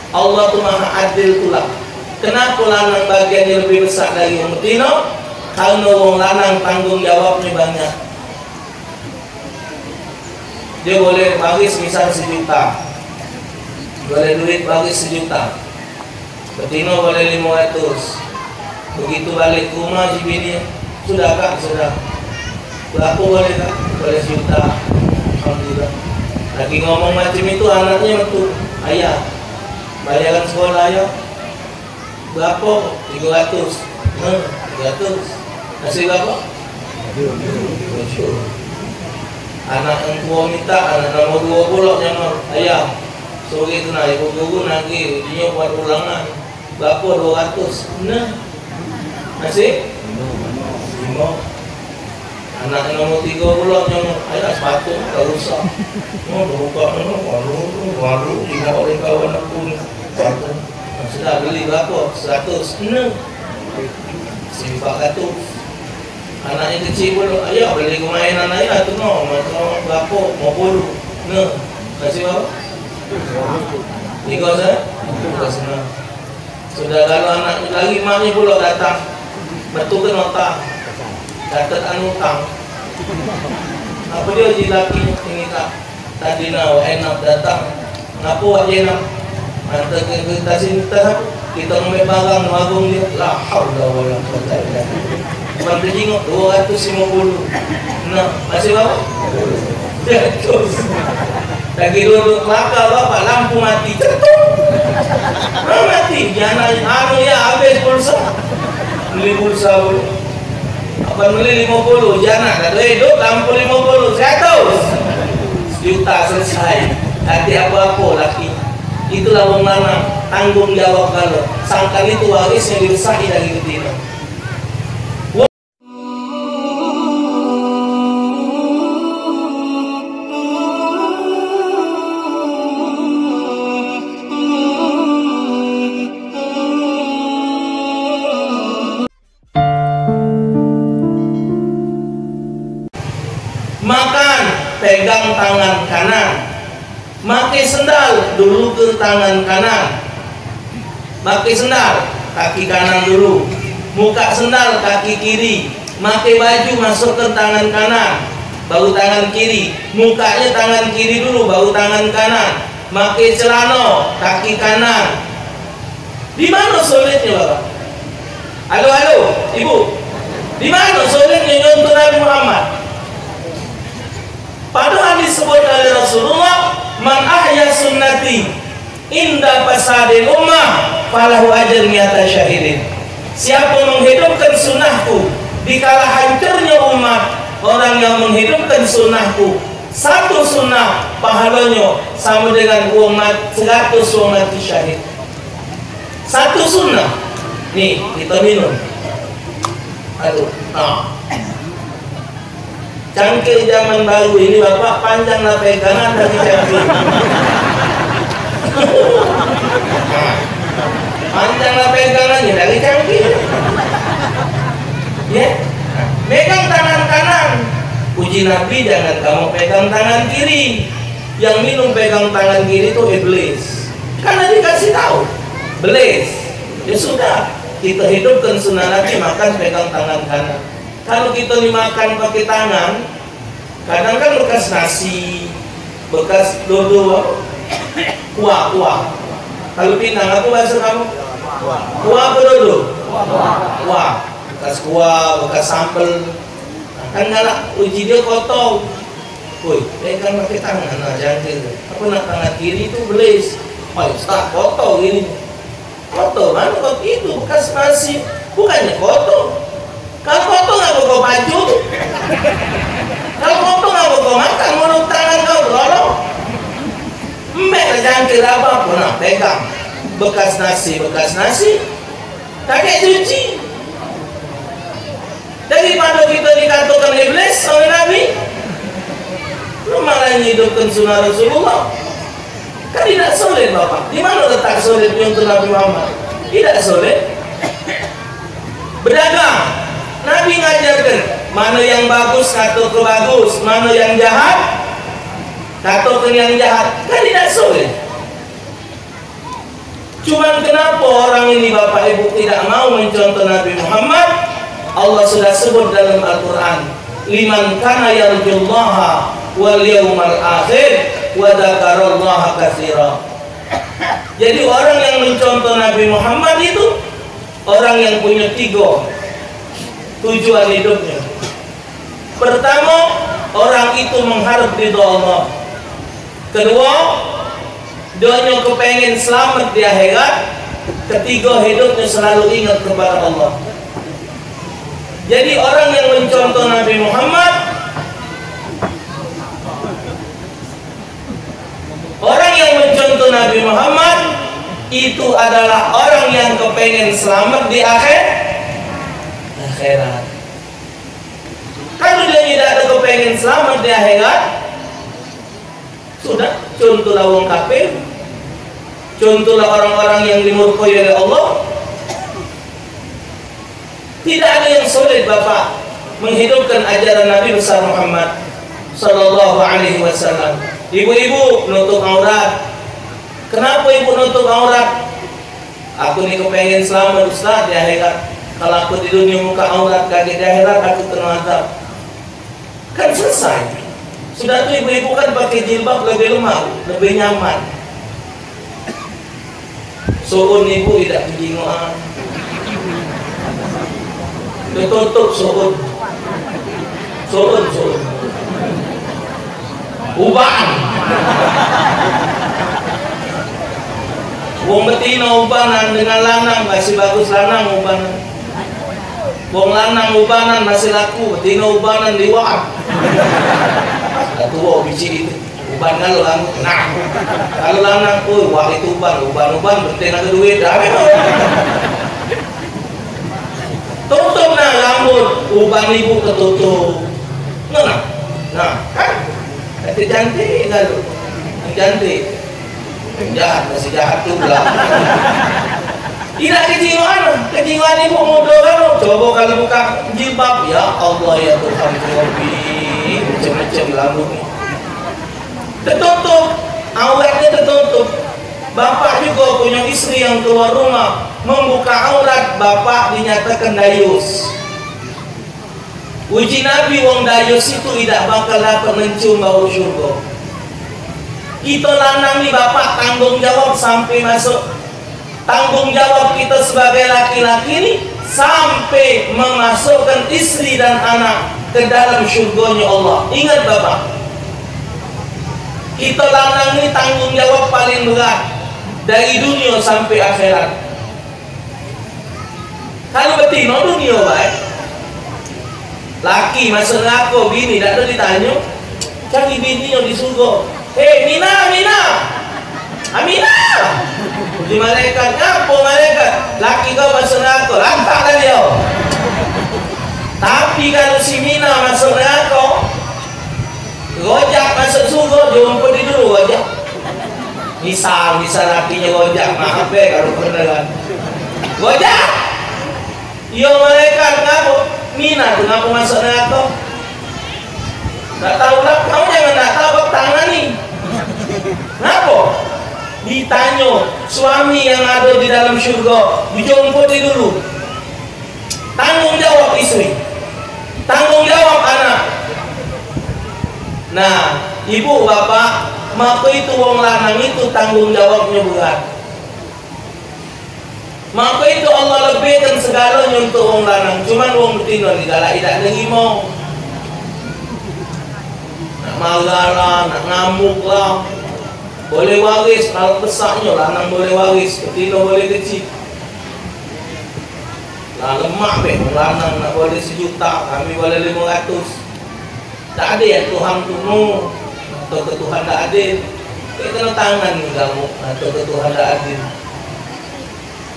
Allah tu maha adil pula. Kenapa lanang bagiannya lebih besar dari yang betina? Karena orang lanang tanggung jawabnya banyak. Dia boleh baris misal 1 juta, boleh duit baris 1 juta, betina boleh 500. Begitu balik ke rumah si bini, sudah kak, sudah berapa boleh kak? Boleh 1 juta. Alhamdulillah. Lagi ngomong macam itu anaknya betul, ayah bayaran sekolah ayah berapa? 300. 300. Kasih berapa? Anak yang tua minta, anak nomor 2 pulak nyamar, ayah sore tu nak ibu guru nanti dia buat ulangan berapa? 200. Nah, masih 5. Anak yang nomor 3 pulak nyamar, ayah sepatu tak rusak. Oh, buka baru 5 orang kawan aku ni sepatu. Sudah beli berapa? 100. Nah, 400. Anaknya kecil pun, ayah beli mainan ayah tu no, macam berapa? 50. Nah, kasih berapa? 3 saya? 3 sudah. Kalau anak lagi maknya pula datang, betul ke nota? Dapat anutang. Apa dia je laki ini tak? Tadi nak enak datang. Ngapa awak enak? Hantar kita sini kita ambil barang agung dia. La haula wala quwwata illa billah. Cuman tengok 250. Nah, masih berapa? 100. Lagi duduk kelakar bapak, lampu mati, cetuk. Mati, jangan ya habis pulsa. Beli pulsa dulu. Apa beli 50, jangan kata hidup lampu 50, 100 juta selesai. Hati apa-apa laki. Itulah wong lanang, tanggung jawab kalau sangkan itu waris yang dirusahi dari betina. Makan, pegang tangan kanan. Pakai sendal dulu ke tangan kanan. Pakai sendal kaki kanan dulu. Buka sendal kaki kiri. Pakai baju masuk ke tangan kanan, baru tangan kiri. Mukanya tangan kiri dulu, baru tangan kanan. Pakai celana kaki kanan. Di mana sulitnya bapak? Halo halo ibu. Di mana sulitnya nyontoh Nabi Muhammad? Padahal disebut oleh Rasulullah, man ahya sunnati inda fasadil ummah falahu ajr mi'ata syahidin. Siapa menghidupkan sunnahku di kala hancurnya umat, orang yang menghidupkan sunnahku, 1 sunnah pahalanya sama dengan umat 100 orang mati syahid. 1 sunnah. Nih kita minum. Aduh, cangkir zaman baru ini bapak panjanglah pegangan dari cangkir. Panjanglah pegangannya dari cangkir. Ya, pegang tangan kanan. Puji Nabi jangan kamu pegang tangan kiri. Yang minum pegang tangan kiri itu iblis. Karena dikasih tahu, iblis. Ya sudah, kita hidupkan sunnah Nabi makan pegang tangan kanan. Kalau kita dimakan pakai tangan, kadang kan bekas nasi, bekas dodo, kuah. Kalau Pinang apa bahasa kamu? Kuah apa dodo? Kuah. Bekas kuah, bekas sambal. Kan galak uji dia kotor. Woi, pegang pakai tangan, nah jangan. Apa nak tangan kiri itu belis. Oh, tak kotor ini. Kotor mana kok itu bekas nasi? Bukannya kotor. Kalau kotor nggak bawa baju, kalau kotor nggak bawa makan, mulut tangan kau lolong. Mbak jangkir apa pun nak pegang bekas nasi, kakek cuci. Daripada kita dikatakan iblis oleh Nabi, lu malah hidupkan sunnah Rasulullah. Kan tidak sulit bapak. Di mana letak sulitnya untuk Nabi Muhammad? Tidak sulit. Berdagang. Nabi ngajarkan mana yang bagus katakan bagus, mana yang jahat katakan yang jahat. Kan tidak sulit. Cuman kenapa orang ini Bapak Ibu tidak mau mencontoh Nabi Muhammad? Allah sudah sebut dalam Al-Quran, liman kana yarjullaha wal yawmal akhir wa dzakarallaha katsira. Jadi orang yang mencontoh Nabi Muhammad itu orang yang punya 3 tujuan hidupnya. Pertama, orang itu mengharap ridha Allah. Kedua, doanya kepengen selamat di akhirat. Ketiga, hidupnya selalu ingat kepada Allah. Jadi orang yang mencontoh Nabi Muhammad, orang yang mencontoh Nabi Muhammad itu adalah orang yang kepengen selamat di akhirat. Kalau dia tidak ada kepengen selamat di akhirat, sudah, contohlah orang kafir, contohlah orang-orang yang dimurkai oleh Allah. Tidak ada yang sulit Bapak menghidupkan ajaran Nabi besar Muhammad sallallahu alaihi wasallam. Ibu-ibu nutup aurat. Kenapa ibu nutup aurat? Aku ini kepengen selamat Ustaz di akhirat. Kalau aku di dunia muka aurat, kaget di akhirat aku kena azab. Kan selesai. Sudah tuh ibu-ibu kan pakai jilbab lebih lemah, lebih nyaman. Suun ibu tidak kejingoan. Ditutup suun. Ubaan. Wong betina ubanan dengan lanang masih bagus, lanang ubanan. Wong lanang ubanan masih laku, betina ubanan liwat. Tua biji itu uban kalau lanang. Nah, kalau lanang, wah itu uban betina ke duit dah. Tutup nah rambut, uban ibu ketutup. Nah, kan? Itu cantik kan? Cantik. Jahat, masih jahat juga. Tidak kejiwaan ibu muda kan? Coba kalau buka jilbab, ya Allah ya Tuhan, macam-macam rambutnya. Tertutup, auratnya tertutup. Bapak juga punya istri yang keluar rumah, membuka aurat, bapak dinyatakan dayus. Uji Nabi, wong dayus itu tidak bakal dapat mencium bau syurga. Kita lanang nih Bapak, tanggung jawab sampai masuk. Tanggung jawab kita sebagai laki-laki ini sampai memasukkan istri dan anak ke dalam syurganya Allah. Ingat Bapak, kita lanang ini tanggung jawab paling berat dari dunia sampai akhirat. Kalau betina dunia baik, laki masuk neraka, bini tak ada ditanya, cari bininya di surga. Mina Aminah. Di malaikat, apa malaikat? Laki kau masuk neraka, lantaklah dia. Tapi kalau si Mina masuk neraka, rojak masuk surga, jumpa di dulu rojak. Misal lakinya rojak, maaf kalau beneran. Rojak. Ya malaikat, ngapa? Mina tu ngapa masuk neraka? Tak tahu lah, kamu jangan tak tahu tangan ni. Ngapa? Ditanya suami yang ada di dalam syurga, dijemput dulu. Tanggung jawab istri, tanggung jawab anak. Nah, ibu bapak, maka itu wong lanang itu tanggung jawabnya berat. Maka itu Allah lebihkan segalanya untuk wong lanang. Cuman wong betina digalak tidak nerima. Nak marah lah, nak ngamuk lah. Boleh waris, kalau besarnya lanang boleh waris, betina boleh kecil. Lah lemak lanang nak boleh 1 juta, kami boleh 500. Tak ada ya Tuhan tunu atau ke Tuhan tak adil. Kita kena tangan ni kamu atau ke Tuhan tak adil.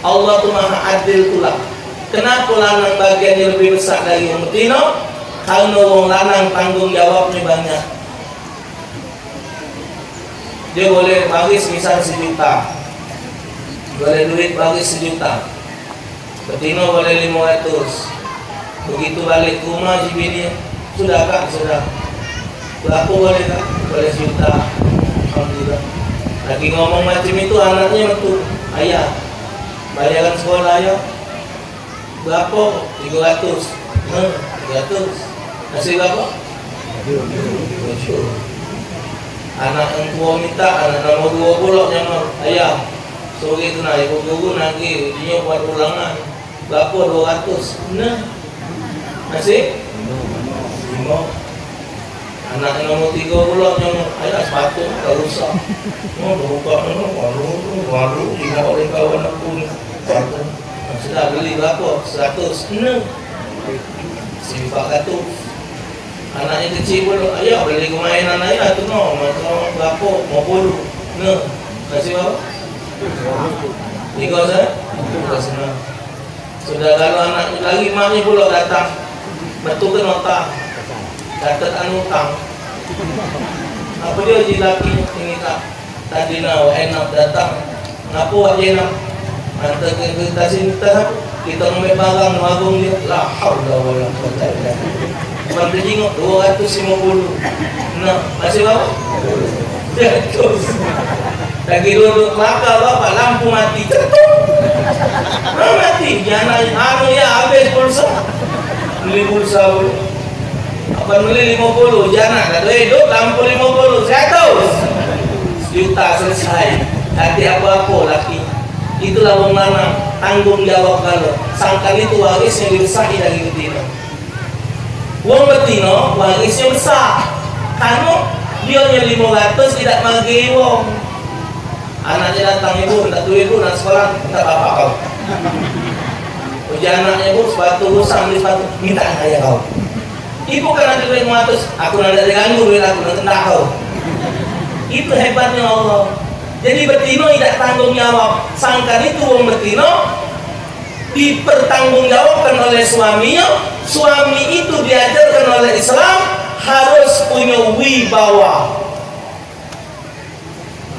Allah tu maha adil pula. Kenapa lanang bagiannya lebih besar dari yang betina? Karena orang lanang tanggung jawabnya banyak. Dia boleh baris misal 1 juta, boleh duit baris 1 juta, betina boleh 500. Begitu balik ke rumah bini, sudah kak, sudah. Aku boleh kak, boleh 1 juta. Alhamdulillah. Lagi ngomong macam itu anaknya betul, ayah bayaran sekolah ya berapa? 300. 300. Masih berapa? Anak yang tua minta, anak nomor 20 nyamar ayah sore itu nak ibu guru nanti dia buat ulangan berapa? 200. Nah masih 5. Anak yang nomor 30 nyamar ayah sepatu tak rusak buka baru 5 orang kawan aku sepatu sudah beli berapa? 100. Nah si 400. Anaknya kecil pun, ayah beli mainan ayah tu no, macam berapa? 50. Nah, masih berapa? 3 saya? 3 sudah kalau anaknya lagi maknya pula datang, betul ke nota, catatan utang. Apa dia jadi laki ini tak? Tadi nak enak datang, ngapa awak enak? Hantar kita sini kita ambil barang warung dia, la haula wala quwwata illa billah. Bantu jenguk 250. Nah, masih berapa? 100. Lagi duduk kelakar bapak, lampu mati, cetuk. Mati, jangan ya habis pulsa. Beli pulsa dulu. Apa beli 50, jangan ada hidup lampu 50, 100 juta selesai. Hati apa-apa laki. Itulah wong lanang, tanggung jawab kalau sangkan itu waris yang diusahi dari betina. Wong betina warisnya besar. Karena dia nya 500 tidak magi wong. Anaknya datang, ibu minta duit ibu nak sekolah, minta bapak kau. Ujian anaknya ibu sepatu rusak, beli sepatu, minta saya kau. Ibu kan ada duit 500, aku nak diganggu duit aku, nak kendak kau. Itu hebatnya Allah. Jadi betina tidak tanggung jawab. Sangkan itu wong betina dipertanggungjawabkan oleh suaminya. Suami itu diajarkan oleh Islam harus punya wibawa.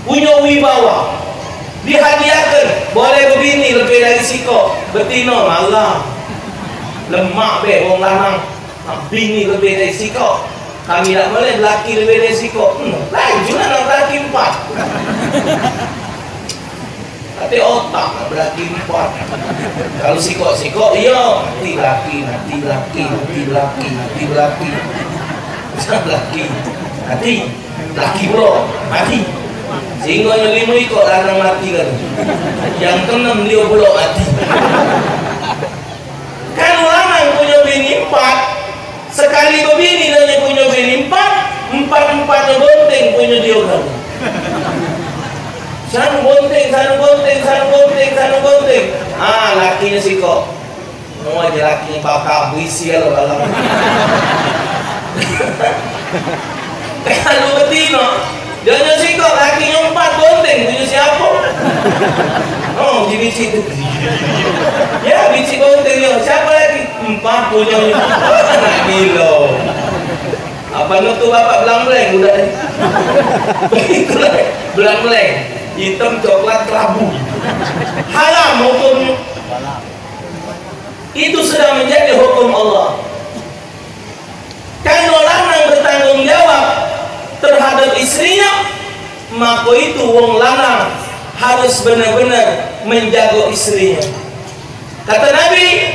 Punya wibawa. Dihadiahkan, boleh berbini lebih dari siko. Betina malah lemak be wong lanang. Bini lebih dari siko. Kami tak boleh lelaki lebih dari siko. Lain juga nak lelaki 4. Tapi otak nak lelaki 4. Kalau siko-siko, iya mati lelaki, mati lelaki, mati lelaki, mati lelaki. Macam lelaki, mati lelaki bro, mati. Sehingga yang 5 ikut lanang mati kan. Yang ke-6 dia pula mati. Kan lanang punya bini 4. Sekali berbini dia punya bini 4. 4-4nya bonteng punya dia kan. Sana bonteng, sana bonteng, sana bonteng, sana bonteng. Ah, lakinya siko. Mau aja lakinya bakal berisi kalau dalam. Kalau betina, dia nya siko, lakinya 4 bonteng, punya siapa? Oh, di bici itu. Ya, bici bonteng dia. Siapa lagi? 4 punya. Anak gila. Apa nutu bapak belang-beleng udah. Itulah belang-beleng. Hitam coklat kelabu. Haram hukumnya. Itu sudah menjadi hukum Allah. Kalau orang yang bertanggung jawab terhadap istrinya, maka itu wong lanang harus benar-benar menjaga istrinya. Kata Nabi,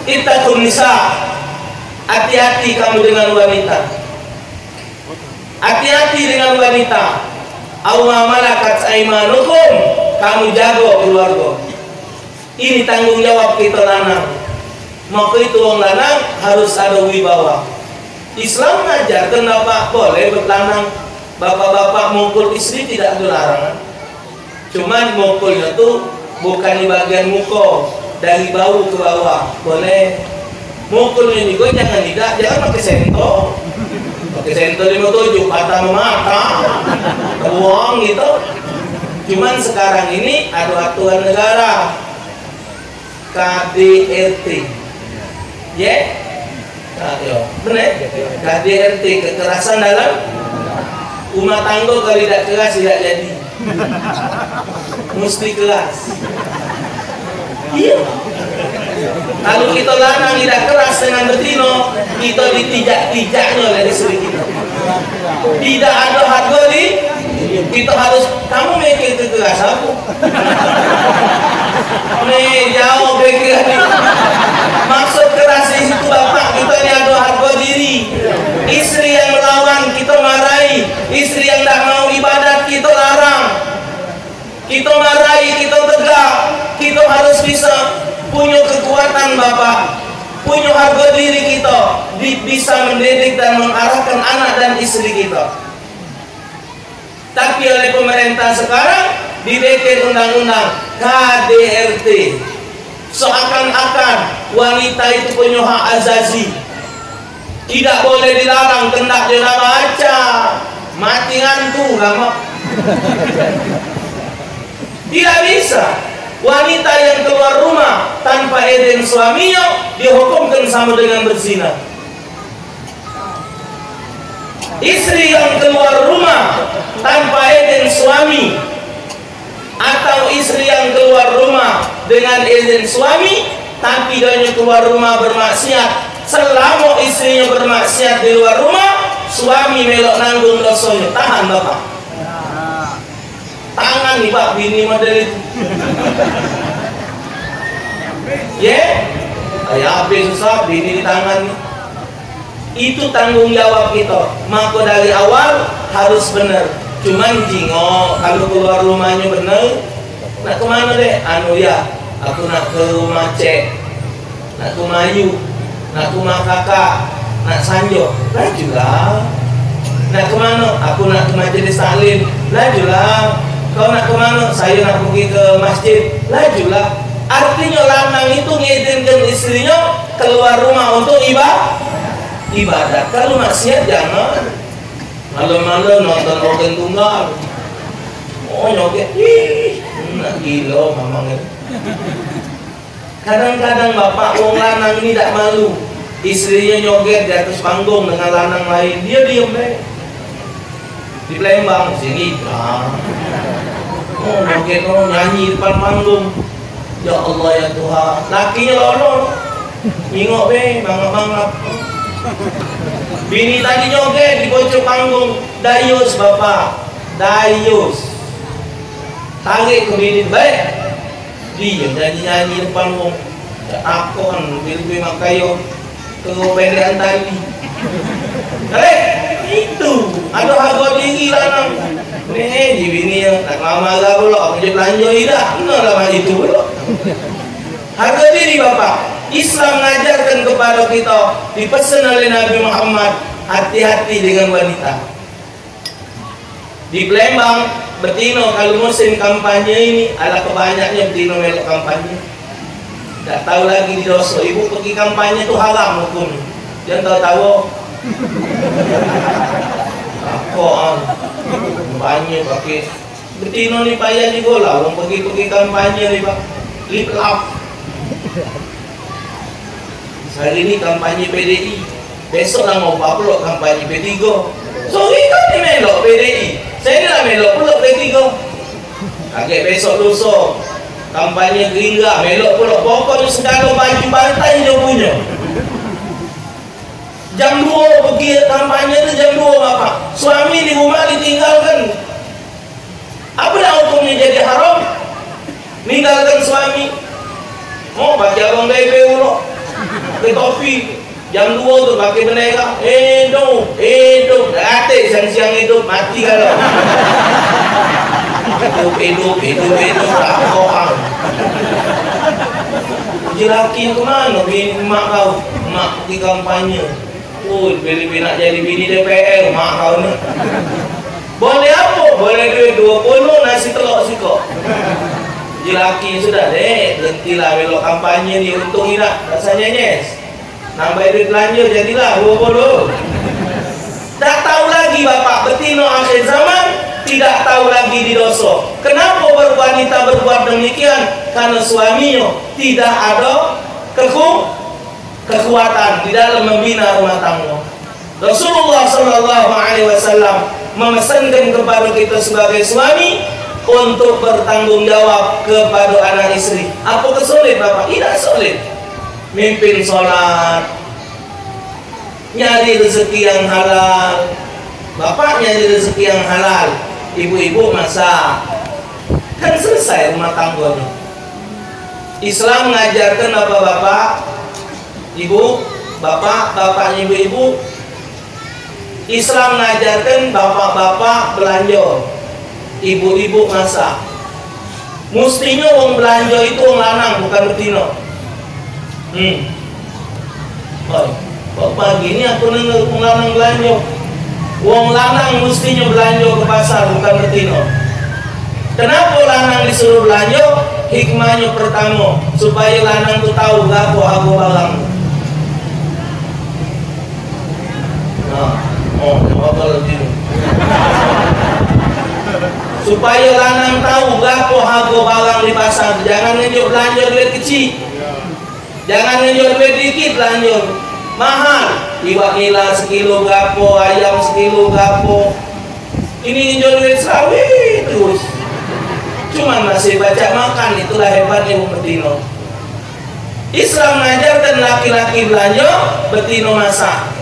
ittaqun nisa, hati-hati kamu dengan wanita. Hati-hati dengan wanita. Awa malakat aimanukum, kamu jago keluarga. Ini tanggung jawab kita lanang. Maka itu wong lanang harus ada wibawa. Islam mengajar kenapa boleh berlanang. Bapak-bapak mukul istri tidak ada larangan. Cuman mukulnya tuh bukan di bagian muka, dari bau ke bawah. Boleh. Mukulnya juga jangan pakai sento. Pakai sento 57 patah mata. Buang gitu. Cuman sekarang ini ada aturan negara KDRT. Ya? Nah, benar? KDRT, kekerasan dalam rumah tangga. Kalau tidak keras tidak jadi. Mesti keras. Iya. Kalau kita lanang tidak keras dengan betina, kita ditijak-tijaknya oleh istri kita. Tidak ada harga kita harus, kamu mikir kekeras aku. Jauh pikiran. Maksud keras itu bapak, kita ini ada harga diri. Istri yang melawan kita marahi, istri yang tak mau ibadat kita larang. Kita marahi, kita tegak. Kita harus bisa punya kekuatan bapak, punya harga diri kita, bisa mendidik dan mengarahkan anak dan istri kita. Tapi oleh pemerintah sekarang dibikin undang-undang KDRT, seakan-akan wanita itu punya hak azazi, tidak boleh dilarang, kendak dia baca mati ngantuk gak mau. Tidak bisa. Wanita yang keluar rumah tanpa izin suaminya dihukumkan sama dengan berzina. Istri yang keluar rumah tanpa izin suami, atau istri yang keluar rumah dengan izin suami tapi dia keluar rumah bermaksiat, selama istrinya bermaksiat di luar rumah, suami melok nanggung dosanya. Tahan bapak, tangan nih pak, bini model itu. Kayak apa susah, bini di tangan nih. Itu tanggung jawab kita. Maka dari awal harus benar. Cuman jingok, kalau keluar rumahnya benar, nak kemana deh? Anu ya, aku nak ke rumah cek, nak ke Mayu, nak ke rumah kakak, nak Sanjo, lajulah. Nak kemana? Aku nak ke majelis taklim, lajulah. Kau nak kemana? Saya nak pergi ke masjid, lajulah. Artinya lanang itu ngizinkan istrinya keluar rumah untuk ibadah. Kalau maksiat jangan. Malam-malam nonton organ tunggal, nyoget, nak gila mamangnya. Kadang-kadang bapak wong lanang ini tak malu, istrinya nyoget di atas panggung dengan lanang lain, dia diam deh. Di Palembang sini, nyoget, nyanyi depan panggung. Ya Allah ya Tuhan, lakinya lono, ngingok be, mangap-mangap. Bini tadi joget di pojok panggung, dayus bapak, dayus. Tarik ke bini, baik. Dia nyanyi-nyanyi di panggung. Takon, pilih makayo, ke pendekan tadi. Itu ada harga diri lanang. Nih, di bini yang tak lama lah pula, aku jadi belanja tidak, enggak lama itu pula. Harga diri bapak. Islam mengajarkan kepada kita, dipesan oleh Nabi Muhammad, hati-hati dengan wanita. Di Palembang, betino kalau musim kampanye ini, ala kebanyaknya betino melok kampanye. Tak tahu lagi di dosa, ibu pergi kampanye itu haram hukumnya. Jangan tahu. Akoan, kampanye pakai betino nih payah di bola, orang pergi kampanye nih pak, lip lap. Hari ini kampanye PDI, besok lah mau upload kampanye P3. Sorry kan ni melok PDI, saya ni lah melok pulak P3. Agak besok lusa kampanye Gerindra, melok pulak. Pokoknya segala baju bantai dia punya. Jam 2 pergi kampanye tu, jam 2 bapak. Suami di rumah ditinggalkan. Apa dah hukumnya jadi haram? Ninggalkan suami. Oh, bagi abang bebe pulak. Pakai topi, jam 2 tu pakai beneka, hidup, gratis siang-siang hidup, mati kalau. Hidup, tak koang. Uji laki kemana? Bini mak kau, mak di kampanye. Bini nak jadi bini DPR, mak kau ni. Boleh apa? Boleh duit 20, nasi telur sikok. Laki sudah deh, berhentilah belok kampanye ni, untung tidak rasanya nyes. Nambah duit belanja jadilah 20. Tak tahu lagi bapak, betino akhir zaman tidak tahu lagi di dosa. Kenapa wanita berbuat demikian? Karena suaminya tidak ada kekuatan di dalam membina rumah tangga. Rasulullah SAW memesankan kepada kita sebagai suami untuk bertanggung jawab kepada anak istri. Apa kesulit bapak? Tidak sulit. Mimpin sholat, nyari rezeki yang halal. Bapak nyari rezeki yang halal, ibu-ibu masak, kan selesai rumah tangganya. Islam mengajarkan bapak-bapak, ibu, bapak-bapak, ibu-ibu. Islam mengajarkan bapak-bapak belanja, ibu-ibu masak. Mestinya wong belanja itu wong lanang, bukan betina. Kok pagi ini aku dengar wong lanang belanja. Wong lanang mestinya belanja ke pasar, bukan betina. Kenapa lanang disuruh belanja? Hikmahnya pertama, supaya lanang tu tahu gapo aku barang. Apa lebih? Supaya lanang tahu gapo harga barang di pasar. Jangan nunjuk belanja duit kecil. Jangan nunjuk duit dikit belanja. Mahal. Iwak nila sekilo gapo, ayam sekilo gapo. Ini nunjuk duit sawit terus. Cuman masih baca makan, itulah hebatnya betina. Islam mengajarkan laki-laki belanja, betina masak.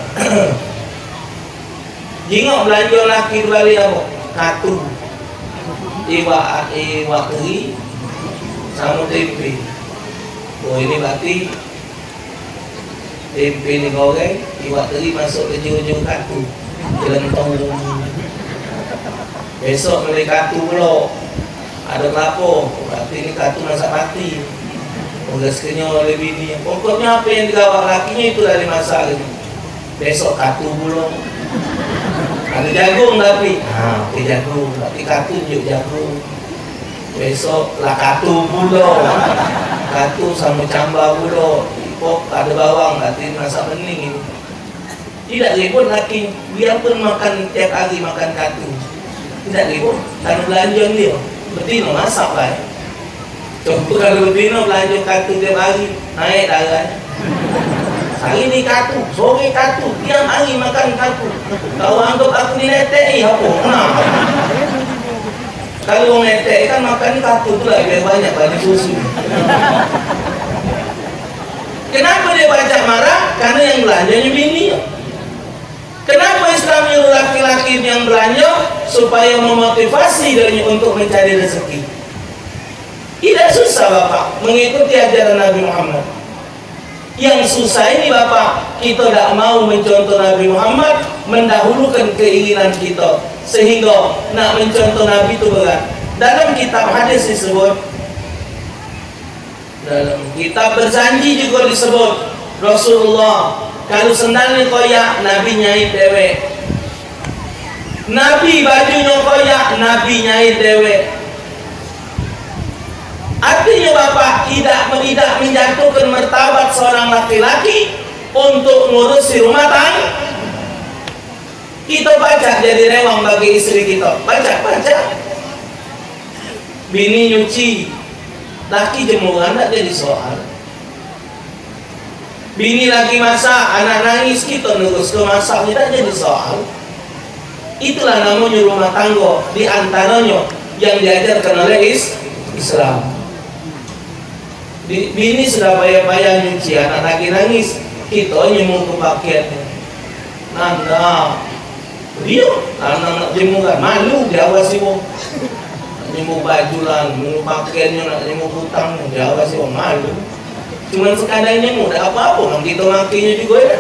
Jingok belanja laki balik apa? Katu. Iwak keri sama tempe. Oh ini berarti tempe digoreng, iwak teri masuk ke ujung katu, jelentong. Besok beli katu pula, ada kelapa, berarti ini katu masak mati. Rezekinya oleh bini. Pokoknya apa yang digawak lakinya itu dari masak. Besok katu pula. Ada jagung tapi, jagung, tapi katu juga jagung. Besok lah katu pula, katu sama camba pula. Pok ada bawang, berarti masak bening ini. Tidak ribut laki, biarpun makan tiap hari makan katu. Tidak ribut, karena belanja dia, betina masak lah. Contoh kalau betina belanja katu tiap hari, naik darahnya. Hari ini katu, sore katu, tiap hari makan katu. Kau anggap aku diletek, apa? Kenapa? Kalau orang letek kan makan katu tu lah, biar banyak bagi susu. Kenapa dia banyak marah? Karena yang belanjanya bini. Kenapa Islam nyuruh laki-laki yang belanja? Supaya memotivasi dirinya untuk mencari rezeki. Tidak susah Bapak mengikuti ajaran Nabi Muhammad. Yang susah ini Bapak, kita tidak mau mencontoh Nabi Muhammad, mendahulukan keinginan kita, sehingga nak mencontoh Nabi itu berat. Dalam kitab hadis disebut, dalam kitab berjanji juga disebut, Rasulullah kalau sendalnya koyak, Nabi nyait dewek. Nabi bajunya koyak, Nabi nyait dewek. Artinya Bapak tidak menjatuhkan martabat seorang laki-laki untuk ngurusi rumah tangga. Kita baca jadi rewang bagi istri kita. Baca. Bini nyuci, laki jemuran tak jadi soal. Bini lagi masak, anak nangis, kita nurus ke masak, tidak jadi soal. Itulah namanya rumah tangga, di antaranya yang diajarkan oleh Islam. Bini sudah bayar-bayar nyuci, anak lagi nangis, kita nyemur ke pakaiannya. Nanda, dia anak jemuran, malu diawasi wong. Nyemur baju lah, nyemur pakaiannya, nak nyemur hutang, diawasi wong, malu. Cuman sekadar nyemur, tak apa-apa, kan kita makinya juga ya.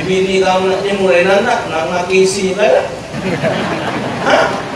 Bini kamu nak nyemur, nak ngaki isi juga ya. Hah?